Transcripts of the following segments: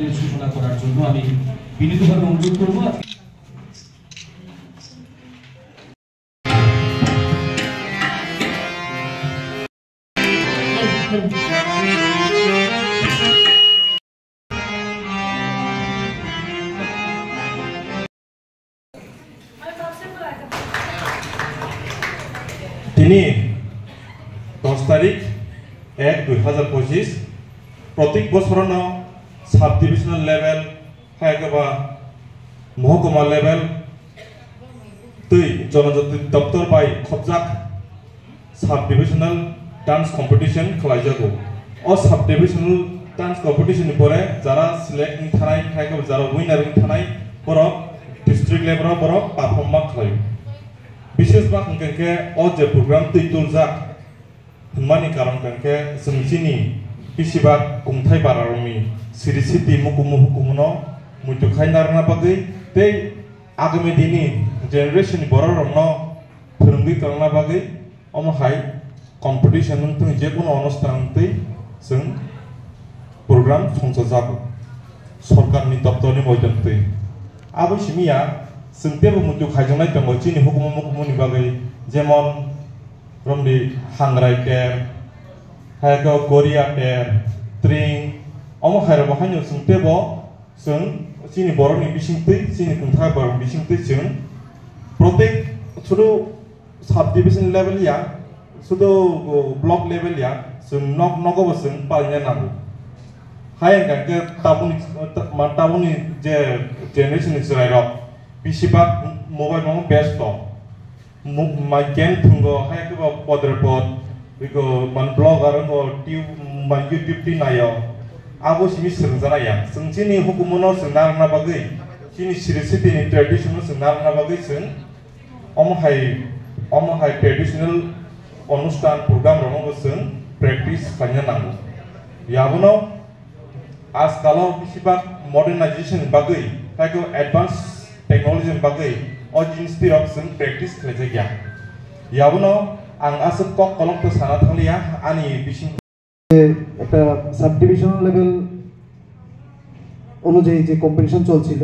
প্যানেলের সূচনা করার জন্য আমি বিনীতভাবে অনুরোধ করব। তিনি 10 তারিখ 1-2025 প্রত্যেক বছরনো সাব ডিভিশনাল লেভেল হায়গা মহকুমা লেভেল তৈ জনজাতি দপ্তর বাই খবজাক সাব ডিভিশনাল ডান্স কম্পিটিশন খালাইজাগো। ও সাব ডিভিশনাল ডান্স কম্পিটিশন পরে যারা সিলেক্ট থানায় হায়গা যারা উইনার থানায় বড় ডিস্ট্রিক্ট লেভেল বড় পারফর্ম খালাयो। বিশেষ বা कंके ओ जे प्रोग्राम तैतुल जाक हमानी कारण कंके जोंसिनि बिसिबा कुंथाय बारारंनि सिरिसिति मुकुमु हुकुमनो मुइतु खायनारना बागै तै आगामी दिननि जेनेरेशन बररंनो फोरोंगै करना बागै अमहाय कम्पिटिशन नों जे कोनो अनुष्ठान तै जों प्रोग्राम संसा जागो सरकारनि दप्तरनि मयदान तै आबो सिमिया जोंतेबो मुइतु खायजोंनाय दङ चिनि हुकुमु मुकुमुनि बागै जेमन रमदि हांग्राय टेर हायगा कोरिया टेर ट्रिं अम हायरा बाहायनो जोंतेबो जों चिनि बरनि बिसिंतै चिनि कुंथा बरनि बिसिंतै जों प्रत्येक सुदु सब डिविजन लेवल या सुदु ब्लॉक लेवल या जों नगबो जों पालिना नांगौ हाय गांके ताबुनि जे जेनेरेशन जिरायरक बिसिबा मोबाइल मां बेस्ट माय गेम थुंगो हाय के पदरपद बिको मन ब्लॉगर को ट्यूब मन यूट्यूब टी नायो आगो सिमि सोंजानाया जोंचिनि हुकुमनो सोंनारना बागै चिनि सिरिसिटिनि ट्रेडिशनल सोंनारना बागै जों अमहाय ट्रेडिशनल अनुष्ठान प्रोग्राम रंगो जों प्रेक्टिस खालामनो नांगौ। याबनो आजकालाव बिसिबा मडर्नाइजेशन बागै हायको एडवांस टेक्नोलॉजी बागै ओ जिनिस तिरक जों प्रेक्टिस खालामनाय गैया। याबनो आं आसो कक कलक तो साना थांलिया आनि बिसिं একটা সাব ডিভিশনাল লেভেল অনুযায়ী যে কম্পিটিশন চলছিল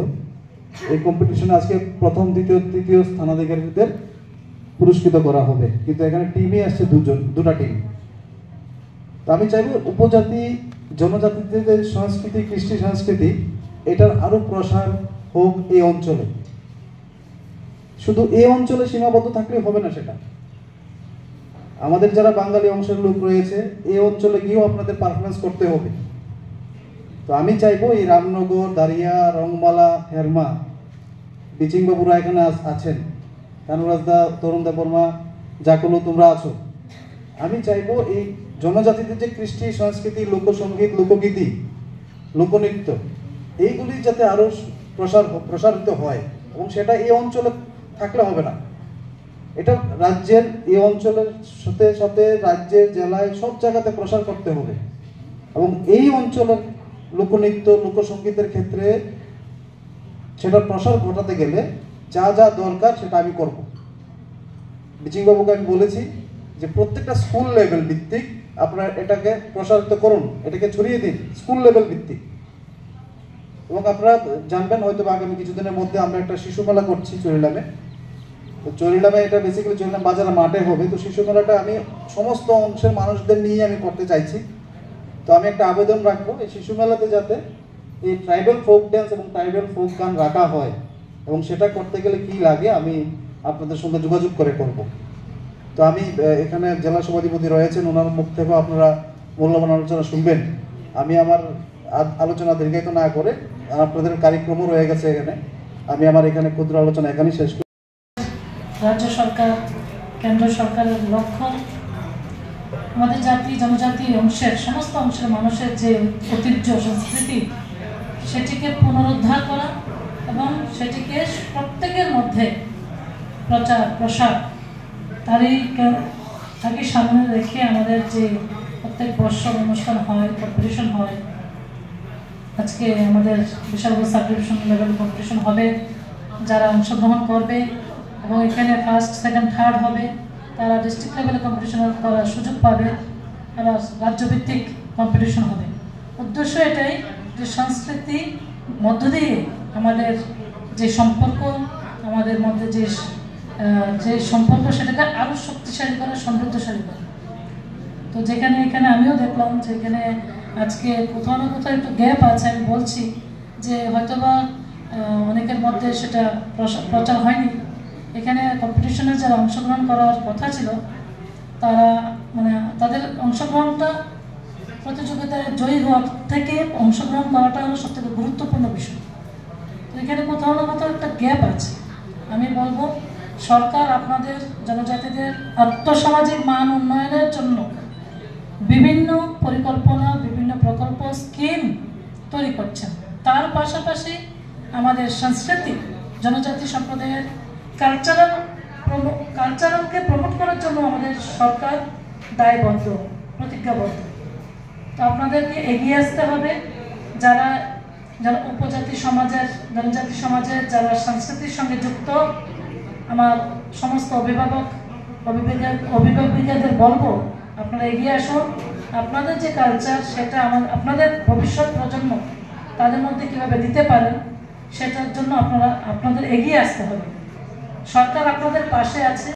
এই কম্পিটিশনে আজকে প্রথম দ্বিতীয় তৃতীয় স্থানাধিকারীদের পুরস্কৃত করা হবে, কিন্তু এখানে টিমে আসছে দুটা টিম। তো আমি চাইবো উপজাতি জনজাতিদের সংস্কৃতি কৃষ্টি সংস্কৃতি এটার আরো প্রসার হোক এই অঞ্চলে। শুধু এই অঞ্চলে সীমাবদ্ধ থাকলে হবে না, সেটা আমাদের যারা বাঙালি অংশের লোক রয়েছে এই অঞ্চলে গিয়েও আপনাদের পারফরমেন্স করতে হবে। তো আমি চাইবো এই রামনগর, দারিয়া, রংমালা, হেরমা, বিচিংবাবুরা এখানে আছেন, কানুরাজদা, তরুণদা বর্মা, জাকলু তোমরা আছো। আমি চাইবো এই জনজাতিদের যে কৃষ্টি সংস্কৃতি, লোকসঙ্গীত, লোকগীতি, লোকনৃত্য এইগুলি যাতে আরো প্রসারিত হয় এবং সেটা এই অঞ্চলে থাকলে হবে না, এটা রাজ্যের এই অঞ্চলের সাথে সাথে রাজ্যের জেলায় সব জায়গাতে প্রসার করতে হবে। এবং এই অঞ্চলের লোকনৃত্য লোকসঙ্গীতের ক্ষেত্রে সেটা প্রসার ঘটাতে গেলে যা যা দরকার সেটা আমি করব। বিচিংবাবুকে আমি বলেছি যে প্রত্যেকটা স্কুল লেভেল ভিত্তিক আপনারা এটাকে প্রসারিত করুন, এটাকে ছড়িয়ে দিন স্কুল লেভেল ভিত্তিক। এবং আপনারা জানবেন হয়তো আগামী কিছুদিনের মধ্যে আমরা একটা শিশু মেলা করছি চরিলামে। তো চরিলামে এটা বেসিক্যালি চরিলাম বাজার মাঠে হবে। তো শিশু মেলাটা আমি সমস্ত অংশের মানুষদের নিয়ে আমি করতে চাইছি। তো আমি একটা আবেদন রাখবো এই শিশু মেলাতে যাতে এই ট্রাইবাল ফোক ড্যান্স এবং ট্রাইবাল ফোক গান রাখা হয়, এবং সেটা করতে গেলে কি লাগে আমি আপনাদের সঙ্গে যোগাযোগ করে করব। তো আমি এখানে জেলা সভাধিপতি রয়েছেন, ওনার মুখ থেকেও আপনারা মূল্যবান আলোচনা শুনবেন। আমি আমার আলোচনা দীর্ঘায়িত না করে, আপনাদের কার্যক্রমও রয়ে গেছে এখানে, আমি আমার এখানে ক্ষুদ্র আলোচনা এখানেই শেষ করি। রাজ্য সরকার, কেন্দ্র সরকারের লক্ষ্য আমাদের জাতি জনজাতি অংশের সমস্ত অংশের মানুষের যে ঐতিহ্য সংস্কৃতি সেটিকে পুনরুদ্ধার করা এবং সেটিকে প্রত্যেকের মধ্যে প্রচার প্রসার তারই সামনে রেখে আমাদের যে প্রত্যেক বর্ষর অনুষ্ঠান হয়, কম্পিটিশন হয়। আজকে আমাদের Bishalgarh sub division level competition হবে, যারা অংশগ্রহণ করবে এবং এখানে ফার্স্ট সেকেন্ড থার্ড হবে তারা ডিস্ট্রিক্ট লেভেলে কম্পিটিশন করার সুযোগ পাবে, আবার রাজ্যভিত্তিক কম্পিটিশন হবে। উদ্দেশ্য এটাই যে সংস্কৃতি মধ্য দিয়ে আমাদের যে সম্পর্ক, আমাদের মধ্যে যে সম্পর্ক সেটাকে আরও শক্তিশালী করা, সমৃদ্ধশালী করা। তো যেখানে এখানে আমিও দেখলাম যে এখানে আজকে কোথাও না কোথাও একটু গ্যাপ আছে। আমি বলছি যে হয়তোবা অনেকের মধ্যে সেটা প্রচার হয়নি। এখানে কম্পিটিশনে যারা অংশগ্রহণ করার কথা ছিল তারা মানে তাদের অংশগ্রহণটা প্রতিযোগিতায় জয়ী হওয়ার থেকে অংশগ্রহণ করাটা হলো সবথেকে গুরুত্বপূর্ণ বিষয়। তো এখানে কোথাও না কোথাও একটা গ্যাপ আছে। আমি বলবো সরকার আপনাদের জনজাতিদের আর্থসামাজিক মান উন্নয়নের জন্য বিভিন্ন পরিকল্পনা, বিভিন্ন প্রকল্প, স্কিম তৈরি করছেন। তার পাশাপাশি আমাদের সংস্কৃতি, জনজাতি সম্প্রদায়ের কালচারালকে প্রমোট করার জন্য আমাদের সরকার দায়বদ্ধ, প্রতিজ্ঞাবদ্ধ। তো আপনাদেরকে এগিয়ে আসতে হবে। যারা উপজাতি সমাজের, জনজাতি সমাজের যারা সংস্কৃতির সঙ্গে যুক্ত, আমার সমস্ত অভিভাবকদের বলবো আপনারা এগিয়ে আসুন। আপনাদের যে কালচার সেটা আপনাদের ভবিষ্যৎ প্রজন্ম তাদের মধ্যে কীভাবে দিতে পারেন সেটার জন্য আপনাদের এগিয়ে আসতে হবে। সরকার আপনাদের পাশে আছে।